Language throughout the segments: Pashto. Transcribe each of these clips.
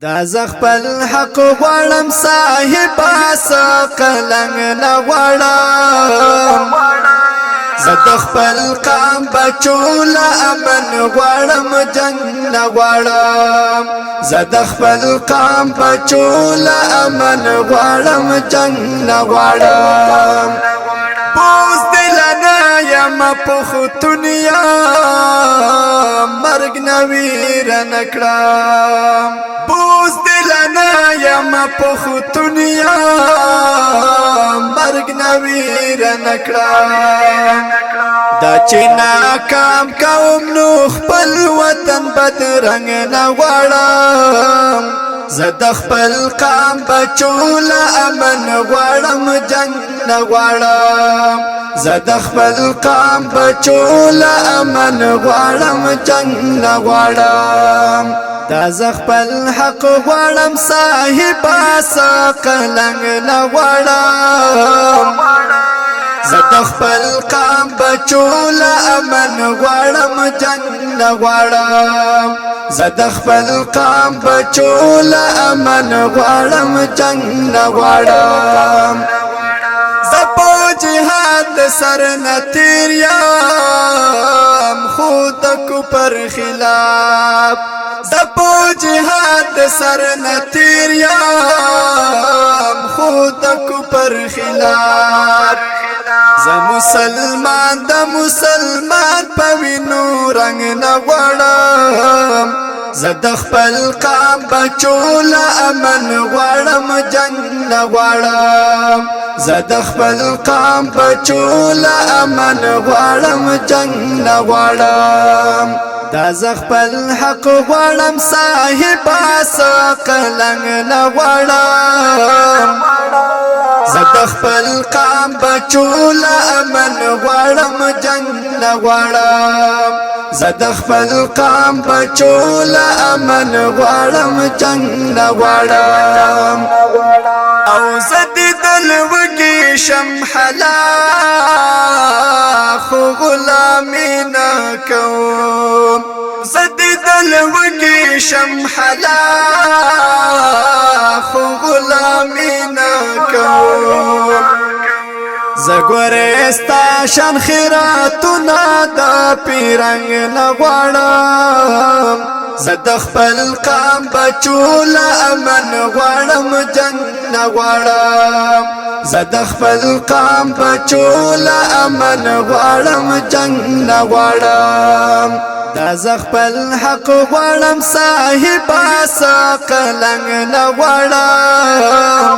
دا زخپل حق غواړم صاحبا سقلنګ نه غواړم زد خپل قام بچول امن غواړم جنگ نه غواړم زد خپل قام بچول امن غواړم جنگ نه غواړم بوز دلنا یم پختونیا مرګ نویر نکړم بوز دلنا یم پختونیا مرګ نویر نکړم دا چې ناکام کوم نو خپل وطن بدرنګ نه غواړم زد خپل قام بچول امن غواړم جنگ نه غواړم زد خپل قام بچول امن غواړم جنگ نه غواړم دا زخپل حق غواړم صاحبا سقلنګ نه غواړم زد خپل قام بچول امن غواړم جنگ نه غواړم زد خپل قام بچول امن غواړم جنگ نه غواړم زپو جهاد سر نتیر یم خود کو پر خلاف زپو جهاد سر نتیر یم خود کو پر خلاف ز مسلمان د مسلمان پوینو رنگ نه غواړم زد خپل قام بچول امن غواړم جنگ نه غواړم زد خپل قام بچول امن غواړم جنگ نه غواړم دا زخپل حق غواړم صاحبا سقلنګ نه غواړم زد خپل قام بچول امن غواړم جنگ نه غواړم زد خپل قام بچول امن غواړم جنگ نه غواړم او زد دل وږي شم حلاخ غلامي نه کوم زد دل وږي شم حلاخ غلامي نه کوم زګورستا شان خیراتنا دا پیرنګ نه غواړم زد خپل قام بچول امن غواړم جنگ نه غواړم زد خپل قام بچول امن غواړم جنگ نه غواړم دا زخپل حق غواړم صاحبا سقلنګ نه غواړم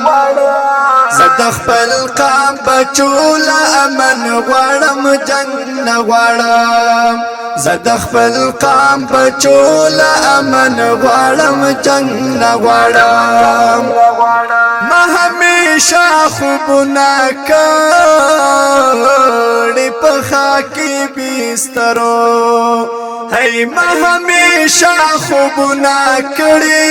زد خپل قام بچول امن غواړم جنگ نه غواړم زد خپل قام بچول امن غواړم جنگ نه غواړم ما همیشه خوبونه کړي په خاکي بسترو هی ما همیشه خوبونه کړي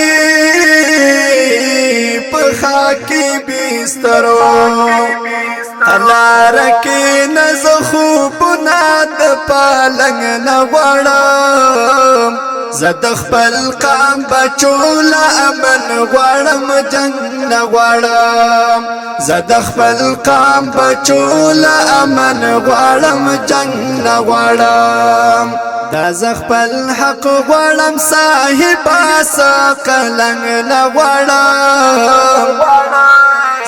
په خاکي بسترو لار کې نز خوبونه د پالنګ نه غواړم زد خپل قام بچول امن غواړم جنگ نه غواړم زد خپل قام بچول امن غواړم جنگ نه غواړم دا زخپل حق غواړم صاحبا سقلنګ نه غواړم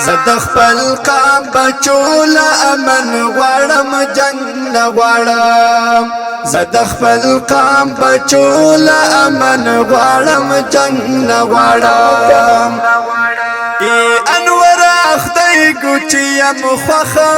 زد خپل قام بچول امن غواړم جنگ نه غواړم زد خپل قام بچول امن غواړم جنگ نه غواړم ای انور خدای ګوچ یم خوخه